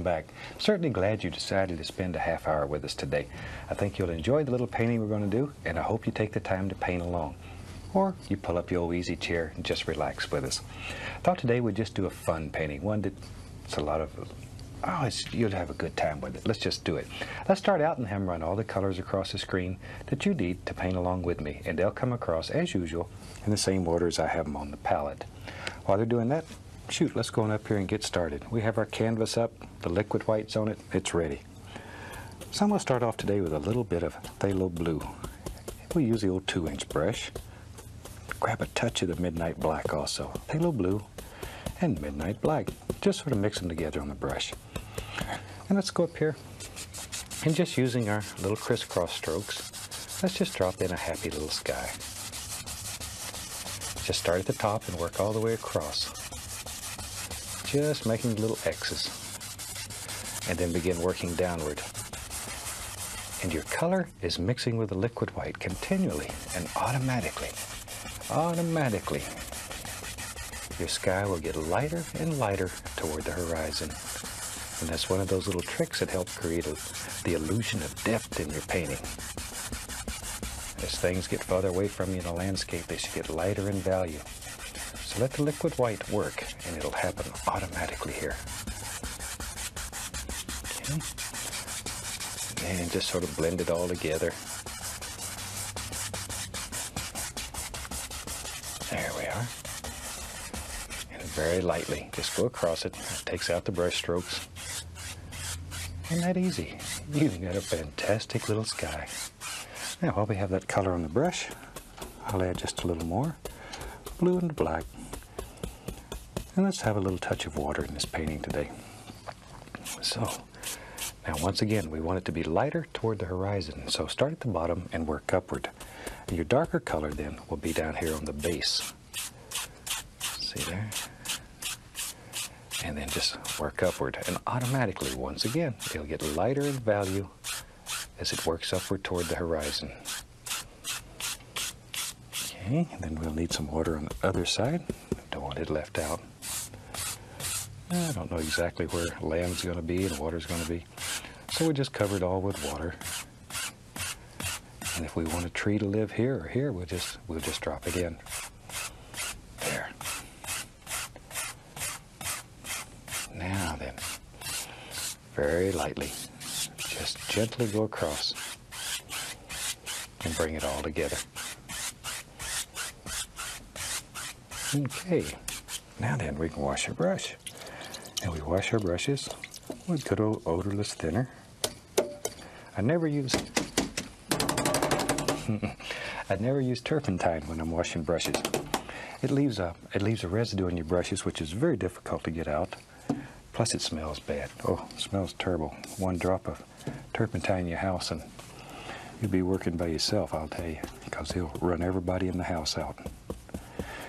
back. I'm certainly glad you decided to spend a half hour with us today. I think you'll enjoy the little painting we're going to do, and I hope you take the time to paint along. Or you pull up your old easy chair and just relax with us. I thought today we'd just do a fun painting, one that's a lot of, you'll have a good time with it. Let's just do it. Let's start out and have run all the colors across the screen that you need to paint along with me, and they'll come across as usual in the same order as I have them on the palette. While they're doing that, shoot, let's go on up here and get started. We have our canvas up, the liquid whites on it, it's ready. So I'm going to start off today with a little bit of phthalo blue. We'll use the old 2-inch brush. Grab a touch of the midnight black also. Phthalo blue and midnight black. Just sort of mix them together on the brush. And let's go up here and just using our little crisscross strokes, let's just drop in a happy little sky. Just start at the top and work all the way across. Just making little X's. And then begin working downward. And your color is mixing with the liquid white continually and automatically. Automatically, your sky will get lighter and lighter toward the horizon. And that's one of those little tricks that help create the illusion of depth in your painting. As things get farther away from you in a landscape, they should get lighter in value. So let the liquid white work, and it'll happen automatically here. Okay. And just sort of blend it all together. There we are. And very lightly, just go across it. It takes out the brush strokes. Isn't that easy? You've got a fantastic little sky. Now, while we have that color on the brush, I'll add just a little more blue and black. And let's have a little touch of water in this painting today. So, now once again, we want it to be lighter toward the horizon. So start at the bottom and work upward. And your darker color then will be down here on the base. See there? And then just work upward. And automatically, once again, it'll get lighter in value as it works upward toward the horizon. Okay, and then we'll need some water on the other side. Don't want it left out. I don't know exactly where land's going to be and water's going to be. So we just cover it all with water. And if we want a tree to live here or here, we'll just drop it in. There. Now then, very lightly, just gently go across and bring it all together. Okay, now then we can wash our brush. And we wash our brushes with good old odorless thinner. I never use turpentine when I'm washing brushes. It leaves a residue in your brushes, which is very difficult to get out. Plus it smells bad. Oh, it smells terrible. One drop of turpentine in your house and you'll be working by yourself, I'll tell you, because it'll run everybody in the house out.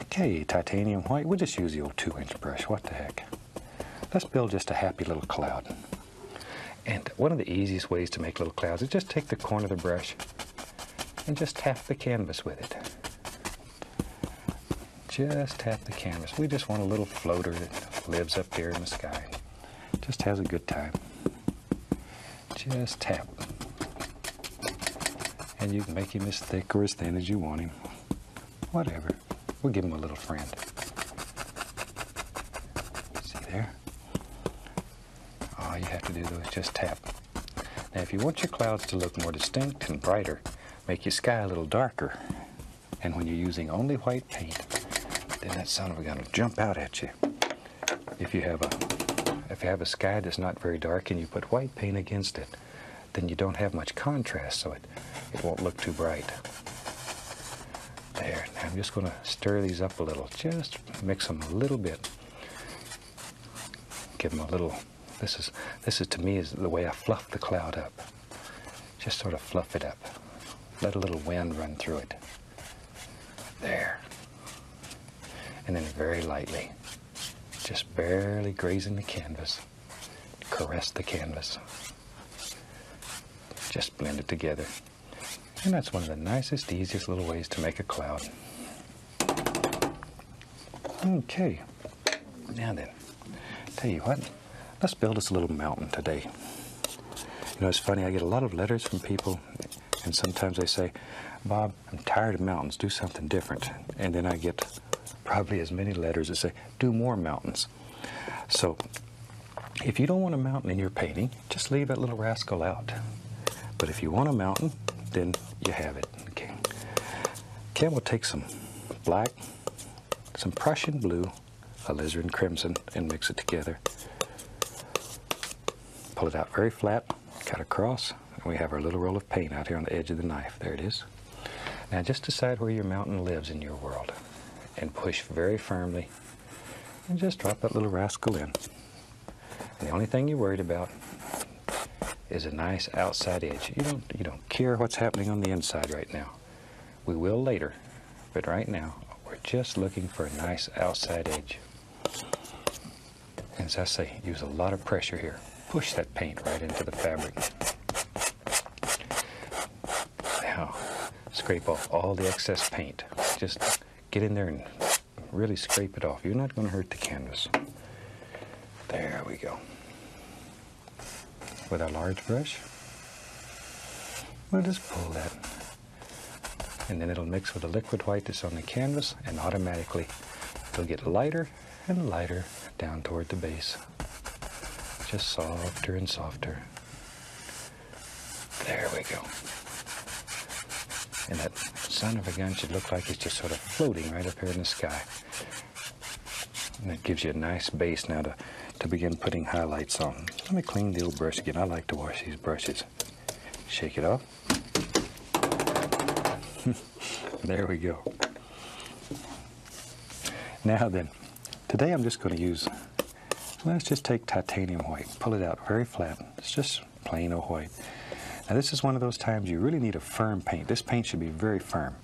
Okay, titanium white. We'll just use the old 2-inch brush. What the heck? Let's build just a happy little cloud. And one of the easiest ways to make little clouds is just take the corner of the brush and just tap the canvas with it. Just tap the canvas. We just want a little floater that lives up there in the sky. Just has a good time. Just tap. And you can make him as thick or as thin as you want him. Whatever. We'll give him a little friend. See there? All you have to do though is just tap. Now if you want your clouds to look more distinct and brighter, make your sky a little darker. And when you're using only white paint, then that son of a gun will jump out at you. If you have a sky that's not very dark and you put white paint against it, then you don't have much contrast, so it won't look too bright. There, now I'm just going to stir these up a little. Just mix them a little bit. Give them a little, this is to me is the way I fluff the cloud up. Just sort of fluff it up. Let a little wind run through it. There. And then very lightly, just barely grazing the canvas, caress the canvas. Just blend it together. And that's one of the nicest, easiest little ways to make a cloud. Okay, now then, tell you what, Let's build us a little mountain today. You know, it's funny, I get a lot of letters from people, and sometimes they say, Bob, I'm tired of mountains, do something different. And then I get probably as many letters that say, do more mountains. So, if you don't want a mountain in your painting, just leave that little rascal out. But if you want a mountain, then you have it. Okay. Ken will take some black, some Prussian blue, alizarin crimson, and mix it together. Pull it out very flat, cut across, and we have our little roll of paint out here on the edge of the knife. There it is. Now just decide where your mountain lives in your world, and push very firmly, and just drop that little rascal in. And the only thing you're worried about is a nice outside edge. You don't care what's happening on the inside right now. We will later, but right now we're just looking for a nice outside edge. And as I say, use a lot of pressure here. Push that paint right into the fabric. Now, scrape off all the excess paint. Just get in there and really scrape it off. You're not going to hurt the canvas. There we go. With our large brush, we'll just pull that. And then it'll mix with the liquid white that's on the canvas, and automatically it'll get lighter and lighter down toward the base. Just softer and softer. There we go. And that son of a gun should look like it's just sort of floating right up here in the sky. And that gives you a nice base now to begin putting highlights on. Let me clean the old brush again. I like to wash these brushes. Shake it off. There we go. Now then, today I'm just going to use, let's just take titanium white, pull it out very flat. It's just plain old white. Now this is one of those times you really need a firm paint. This paint should be very firm.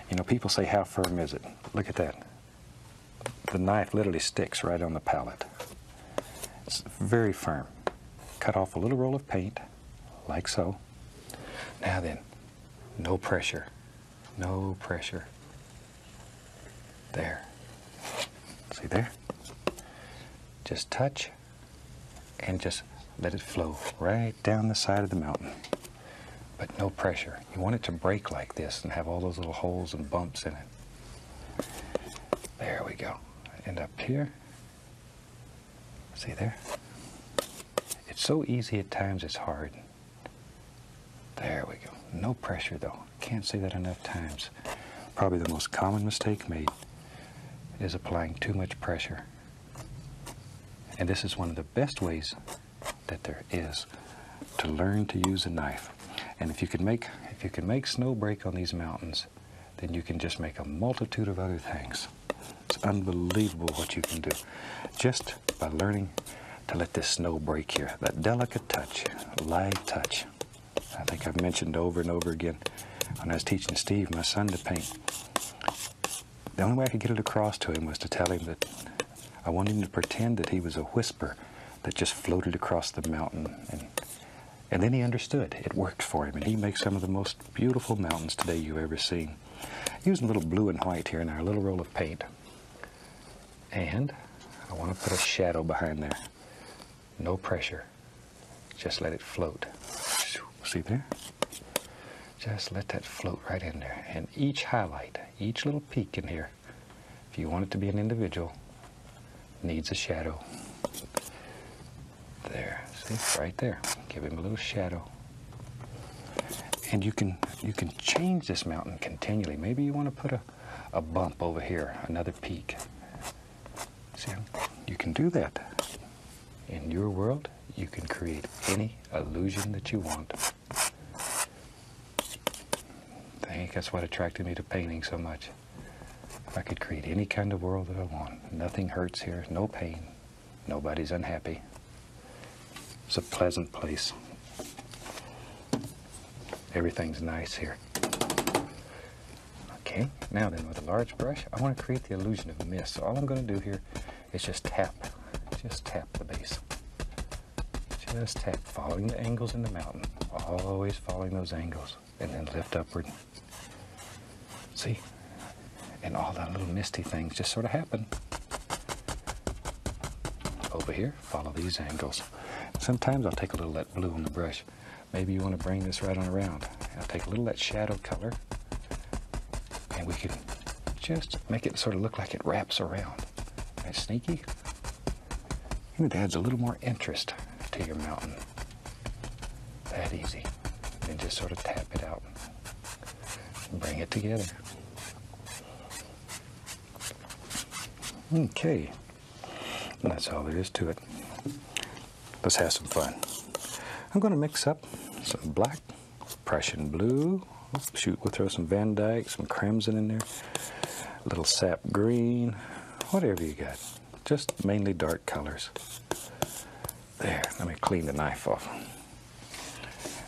You know, people say, how firm is it? Look at that. The knife literally sticks right on the palette. It's very firm. Cut off a little roll of paint, like so. Now then, no pressure. No pressure. There. See there? Just touch and just let it flow right down the side of the mountain. But no pressure. You want it to break like this and have all those little holes and bumps in it. There we go. And up here, see there? It's so easy at times, it's hard. There we go. No pressure though. Can't say that enough times. Probably the most common mistake made is applying too much pressure. And this is one of the best ways that there is to learn to use a knife. And if you can make snow break on these mountains, then you can just make a multitude of other things. It's unbelievable what you can do just by learning to let this snow break here. That delicate touch, light touch. I think I've mentioned over and over again when I was teaching Steve, my son, to paint. The only way I could get it across to him was to tell him that I wanted him to pretend that he was a whisper that just floated across the mountain. And then he understood. It worked for him, and he makes some of the most beautiful mountains today you've ever seen. Using a little blue and white here in our little roll of paint. And I want to put a shadow behind there. No pressure. Just let it float. See there? Just let that float right in there. And each highlight, each little peak in here, if you want it to be an individual, needs a shadow. There, see, right there. Give him a little shadow. And you can change this mountain continually. Maybe you want to put a bump over here, another peak. See, you can do that. In your world, you can create any illusion that you want. I think that's what attracted me to painting so much. I could create any kind of world that I want. Nothing hurts here, no pain. Nobody's unhappy. It's a pleasant place. Everything's nice here. Okay, now then with a large brush, I want to create the illusion of mist. So all I'm going to do here is just tap the base. Just tap, following the angles in the mountain. Always following those angles. And then lift upward. See? And all the little misty things just sort of happen. Open over here, follow these angles. Sometimes I'll take a little of that blue on the brush. Maybe you want to bring this right on around. I'll take a little of that shadow color, and we can just make it sort of look like it wraps around. That's sneaky. And it adds a little more interest to your mountain. That easy. Then just sort of tap it out and bring it together. Okay, and that's all there is to it. Let's have some fun. I'm going to mix up some black, Prussian blue. Oops, shoot, we'll throw some Van Dyke, some crimson in there, a little sap green, whatever you got. Just mainly dark colors. There, let me clean the knife off.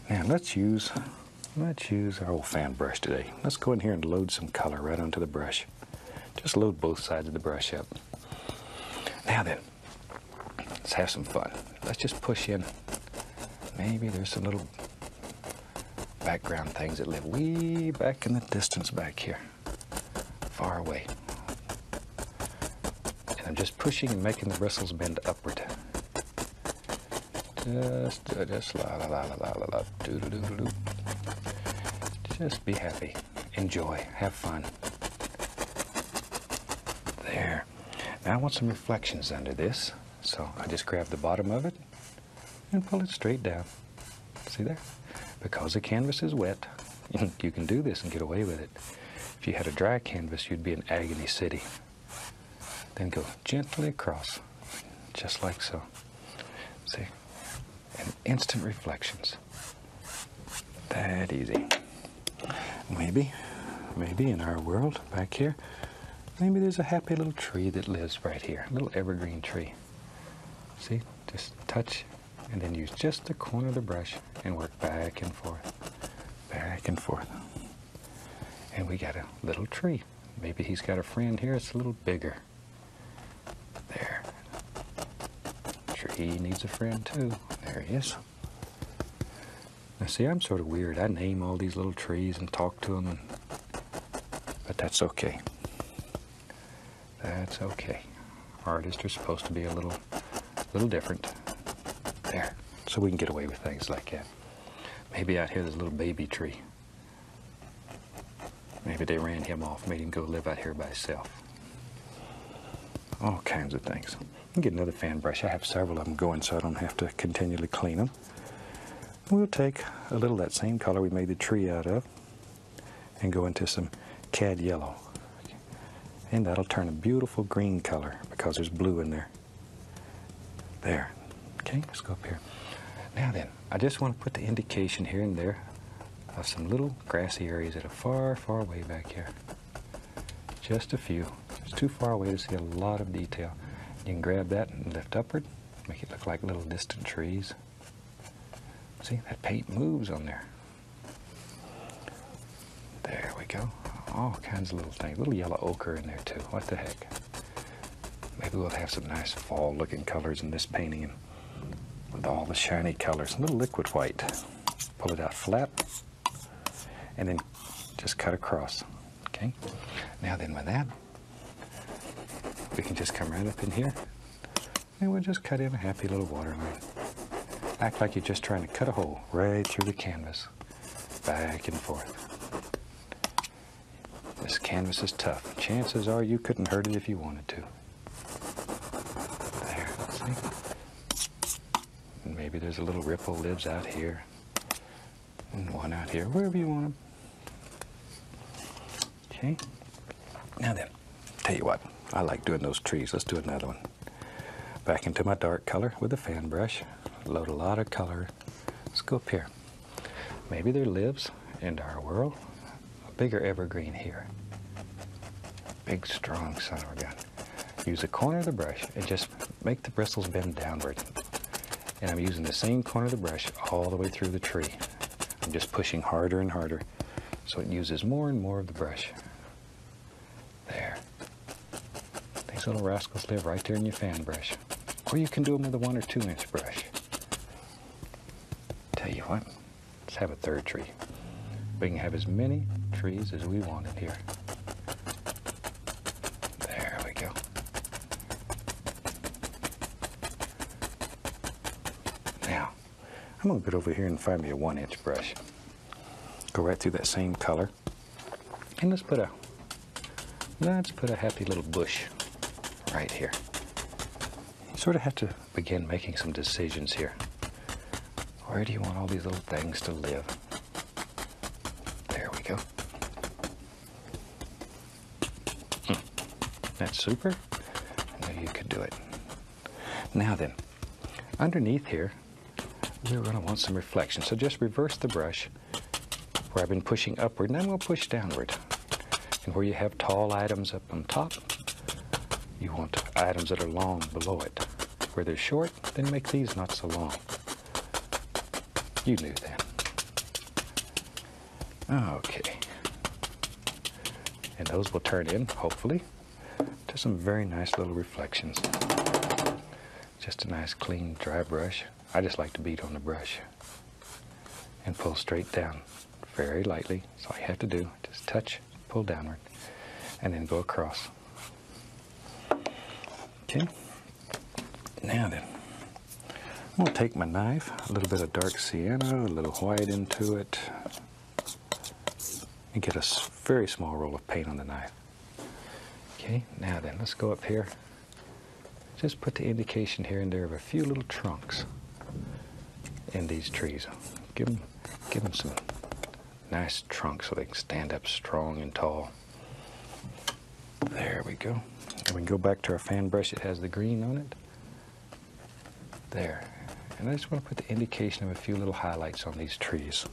Now let's use our old fan brush today. Let's go in here and load some color right onto the brush. Just load both sides of the brush up. Now then, let's have some fun. Let's just push in. Maybe there's some little background things that live way back in the distance back here, far away. And I'm just pushing and making the bristles bend upward. Just la la la la la la la doo doo doo doo. Just be happy, enjoy, have fun. There. Now I want some reflections under this, so I just grab the bottom of it and pull it straight down. See there? Because the canvas is wet, you can do this and get away with it. If you had a dry canvas, you'd be in agony city. Then go gently across, just like so. See? And instant reflections. That easy. Maybe in our world back here, maybe there's a happy little tree that lives right here, a little evergreen tree. See, just touch and then use just the corner of the brush and work back and forth, back and forth. And we got a little tree. Maybe he's got a friend here that's a little bigger. There. Tree needs a friend too. There he is. Now see, I'm sort of weird. I name all these little trees and talk to them, but that's okay. That's okay. Artists are supposed to be a little different. There. So we can get away with things like that. Maybe out here there's a little baby tree. Maybe they ran him off, made him go live out here by himself. All kinds of things. I'll get another fan brush. I have several of them going so I don't have to continually clean them. We'll take a little of that same color we made the tree out of and go into some cad yellow. And that'll turn a beautiful green color because there's blue in there. There. Okay, let's go up here. Now then, I just want to put the indication here and there of some little grassy areas that are far, far away back here. Just a few. It's too far away to see a lot of detail. You can grab that and lift upward, make it look like little distant trees. See, that paint moves on there. There we go. All kinds of little things. Little yellow ochre in there too. What the heck? Maybe we'll have some nice fall-looking colors in this painting and with all the shiny colors. A little liquid white. Pull it out flat and then just cut across. Okay? Now then with that, we can just come right up in here and we'll just cut in a happy little waterline. Act like you're just trying to cut a hole right through the canvas. Back and forth. This canvas is tough. Chances are you couldn't hurt it if you wanted to. There, see? And maybe there's a little ripple lives out here. And one out here, wherever you want them. Okay? Now then, tell you what, I like doing those trees. Let's do another one. Back into my dark color with a fan brush. Load a lot of color. Let's go up here. Maybe there lives in our world a bigger evergreen here. Big, strong son of a gun. Use the corner of the brush and just make the bristles bend downward. And I'm using the same corner of the brush all the way through the tree. I'm just pushing harder and harder so it uses more and more of the brush. There. These little rascals live right there in your fan brush. Or you can do them with a 1 or 2 inch brush. Tell you what, let's have a third tree. We can have as many trees as we want in here. There we go. I'm going to get over here and find me a 1-inch brush. Go right through that same color. And let's put a happy little bush right here. You sort of have to begin making some decisions here. Where do you want all these little things to live? There we go. That's super. I knew you could do it. Now then, underneath here, we're going to want some reflection. So just reverse the brush where I've been pushing upward, and then we'll push downward. And where you have tall items up on top, you want items that are long below it. Where they're short, then make these not so long. You knew that. Okay. And those will turn in, hopefully, to some very nice little reflections. Just a nice, clean, dry brush. I just like to beat on the brush and pull straight down very lightly. That's all you have to do. Just touch, pull downward, and then go across. Okay. Now then, I'm going to take my knife, a little bit of dark sienna, a little white into it, and get a very small roll of paint on the knife. Okay, now then, let's go up here. Just put the indication here and there of a few little trunks in these trees. Give them some nice trunks so they can stand up strong and tall. There we go. And we can go back to our fan brush. It has the green on it. There. And I just want to put the indication of a few little highlights on these trees.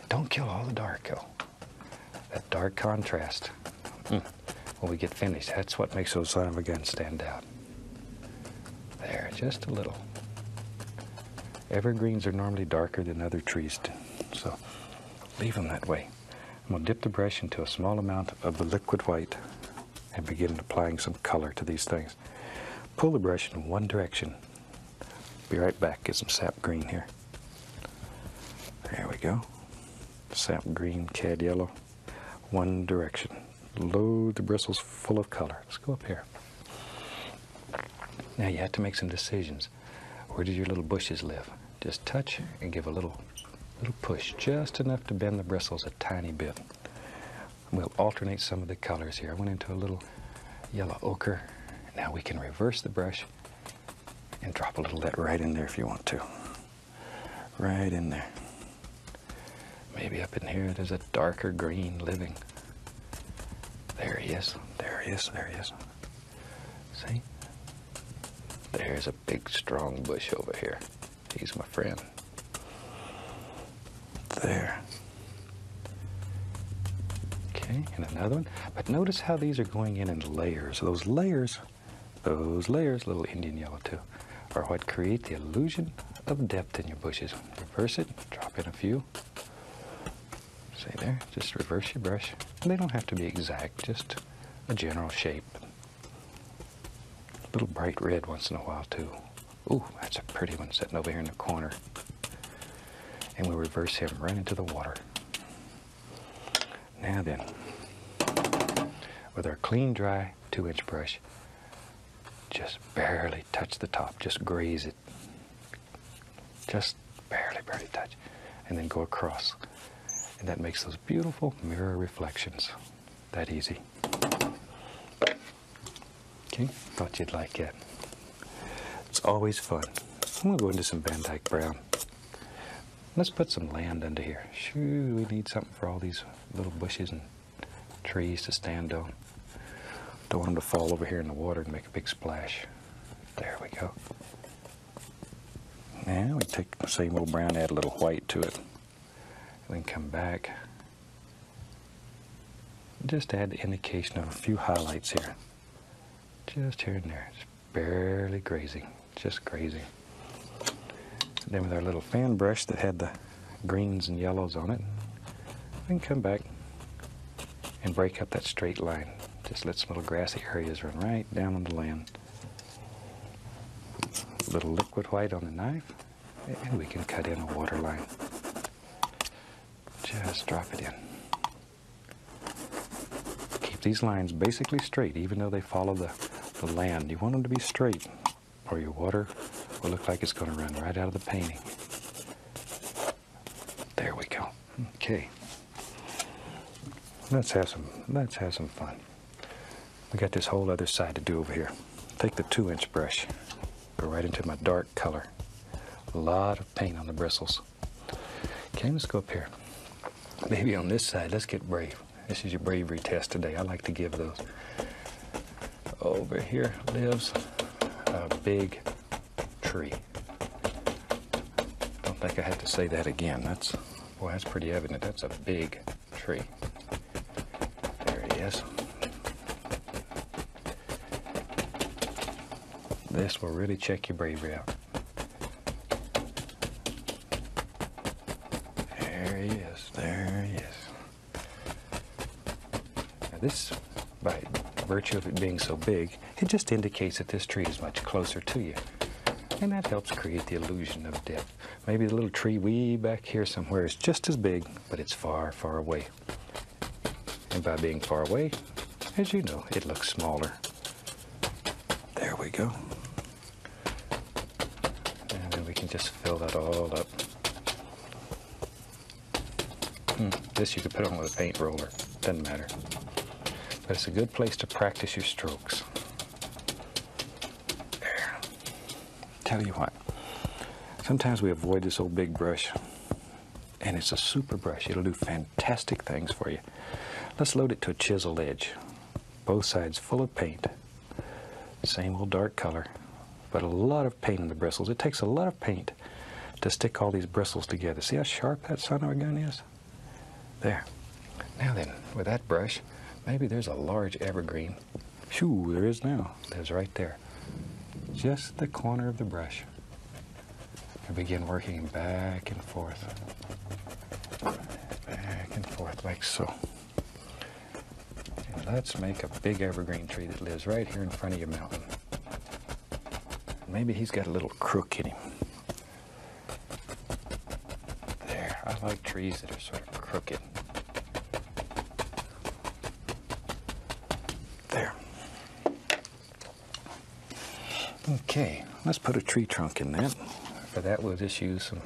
Don't kill all the dark, though. That dark contrast. When we get finished, that's what makes those son of a guns stand out. There, just a little. Evergreens are normally darker than other trees, so leave them that way. I'm going to dip the brush into a small amount of the liquid white and begin applying some color to these things. Pull the brush in one direction. Be right back. Get some sap green here. There we go. Sap green, cad yellow. One direction. Load the bristles full of color. Let's go up here. Now you have to make some decisions. Where do your little bushes live? Just touch and give a little push, just enough to bend the bristles a tiny bit. We'll alternate some of the colors here. I went into a little yellow ochre. Now we can reverse the brush and drop a little of that right in there if you want to. Right in there. Maybe up in here there's a darker green living. There he is. There he is. There he is. See? There's a big, strong bush over here. He's my friend. There. Okay, and another one. But notice how these are going in layers. Those layers, little Indian yellow too, are what create the illusion of depth in your bushes. Reverse it, drop in a few. See there, just reverse your brush. And they don't have to be exact, just a general shape. A little bright red once in a while too. Ooh, that's a pretty one sitting over here in the corner. And we'll reverse him right into the water. Now then, with our clean, dry 2-inch brush, just barely touch the top, just graze it. Just barely touch. And then go across. And that makes those beautiful mirror reflections. That easy. Okay, thought you'd like it. It's always fun. I'm going to go into some Van Dyke Brown. Let's put some land under here. Shoo, we need something for all these little bushes and trees to stand on. Don't want them to fall over here in the water and make a big splash. There we go. Now we take the same old brown, add a little white to it. And then come back. Just add the indication of a few highlights here. Just here and there. Just barely grazing. Just grazing. And then with our little fan brush that had the greens and yellows on it, we can come back and break up that straight line. Just let some little grassy areas run right down on the land. A little liquid white on the knife, and we can cut in a water line. Just drop it in. Keep these lines basically straight, even though they follow the land. You want them to be straight, or your water will look like it's going to run right out of the painting. There we go. Okay. Let's have some fun. We got this whole other side to do over here. Take the 2-inch brush, go right into my dark color. A lot of paint on the bristles. Okay, let's go up here. Maybe on this side, let's get brave. This is your bravery test today. I like to give those. Over here lives a big tree. Don't think I have to say that again. That's pretty evident. That's a big tree. There he is. This will really check your bravery out. There he is. There he is. Now this, by virtue of it being so big, it just indicates that this tree is much closer to you. And that helps create the illusion of depth. Maybe the little tree way back here somewhere is just as big, but it's far, far away. And by being far away, as you know, it looks smaller. There we go. And then we can just fill that all up. This you could put on with a paint roller. Doesn't matter. But it's a good place to practice your strokes. There. Tell you what. Sometimes we avoid this old big brush, and it's a super brush. It'll do fantastic things for you. Let's load it to a chisel edge. Both sides full of paint. Same old dark color, but a lot of paint in the bristles. It takes a lot of paint to stick all these bristles together. See how sharp that son of a gun is? There. Now then, with that brush, maybe there's a large evergreen. Shoo, there is now. There's right there. Just the corner of the brush. And begin working back and forth like so. And let's make a big evergreen tree that lives right here in front of your mountain. Maybe he's got a little crook in him. There, I like trees that are sort of crooked. There. Okay, let's put a tree trunk in that. For that, we'll just use some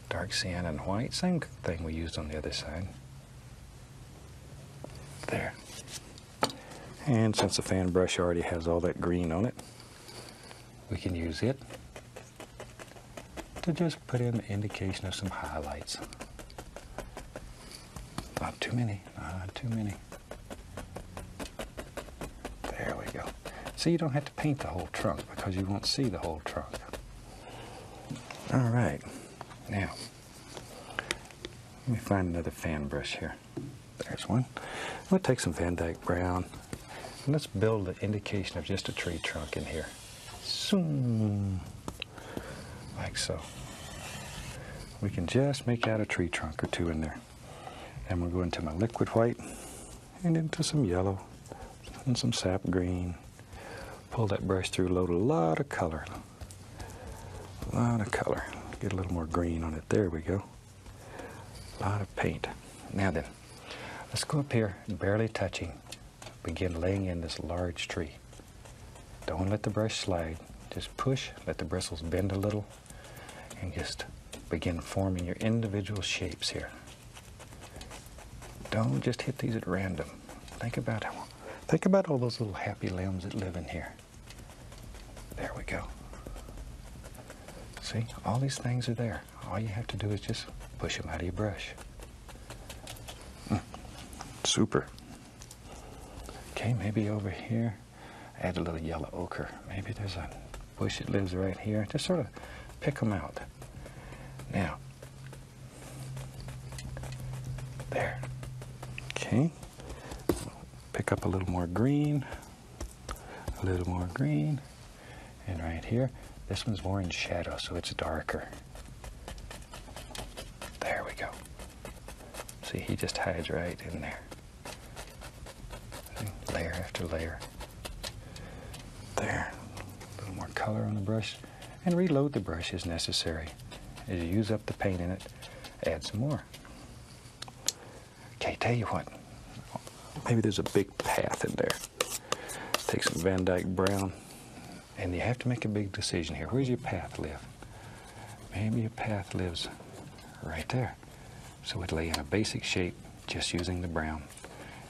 dark sienna and white. Same thing we used on the other side. There. And since the fan brush already has all that green on it, we can use it to just put in the indication of some highlights. Not too many, not too many. There we go. So you don't have to paint the whole trunk because you won't see the whole trunk. All right, now, let me find another fan brush here. There's one. We'll take some Van Dyke brown, and let's build the indication of just a tree trunk in here. Zoom, like so. We can just make out a tree trunk or two in there. And we'll go into my liquid white, and into some yellow, and some sap green. Pull that brush through, load a lot of color. A lot of color. Get a little more green on it. There we go. A lot of paint. Now then, let's go up here and barely touching, begin laying in this large tree. Don't let the brush slide. Just push, let the bristles bend a little, and just begin forming your individual shapes here. Don't just hit these at random. Think about all those little happy limbs that live in here. There we go. See, all these things are there. All you have to do is just push them out of your brush. Super. Okay, maybe over here, add a little yellow ochre. Maybe there's a bush that lives right here. Just sort of pick them out. Now, there. Okay. Pick up a little more green. A little more green. And right here, this one's more in shadow, so it's darker. There we go. See, he just hides right in there. See, layer after layer. There. A little more color on the brush. And reload the brush as necessary. As you use up the paint in it, add some more. Okay, tell you what. Maybe there's a big path in there. Take some Van Dyke brown. And you have to make a big decision here. Where's your path live? Maybe your path lives right there. So we'd lay in a basic shape just using the brown.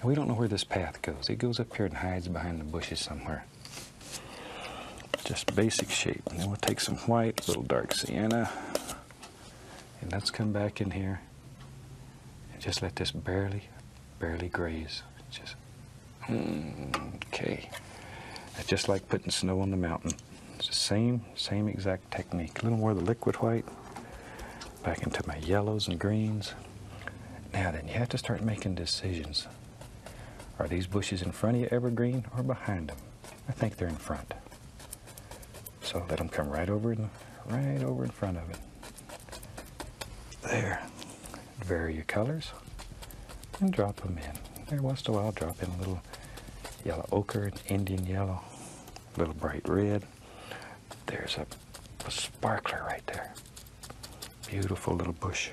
And we don't know where this path goes. It goes up here and hides behind the bushes somewhere. Just basic shape. And then we'll take some white, a little dark sienna, and let's come back in here and just let this barely graze. Just, okay. It's just like putting snow on the mountain. It's the same exact technique. A little more of the liquid white, back into my yellows and greens. Now then, you have to start making decisions. Are these bushes in front of you evergreen or behind them? I think they're in front. So let them come right over in front of it. There. Vary your colors and drop them in. Every once in a while, drop in a little yellow ochre, and Indian yellow, a little bright red. There's a sparkler right there. Beautiful little bush.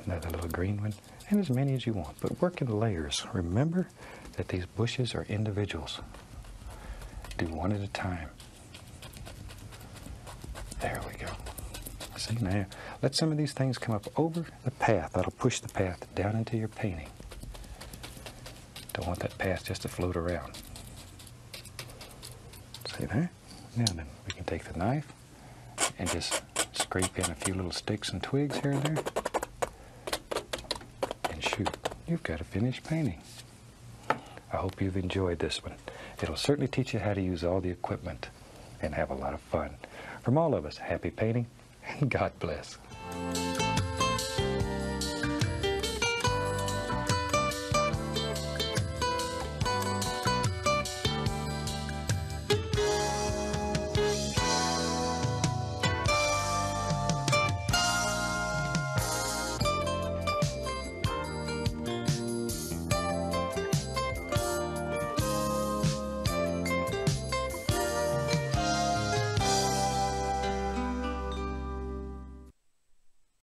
Another little green one, and as many as you want, but work in layers. Remember that these bushes are individuals. Do one at a time. There we go. See, now, let some of these things come up over the path. That'll push the path down into your painting. Don't want that path just to float around. See there? Now then, we can take the knife and just scrape in a few little sticks and twigs here and there. And shoot, you've got a finished painting. I hope you've enjoyed this one. It'll certainly teach you how to use all the equipment and have a lot of fun. From all of us, happy painting and God bless.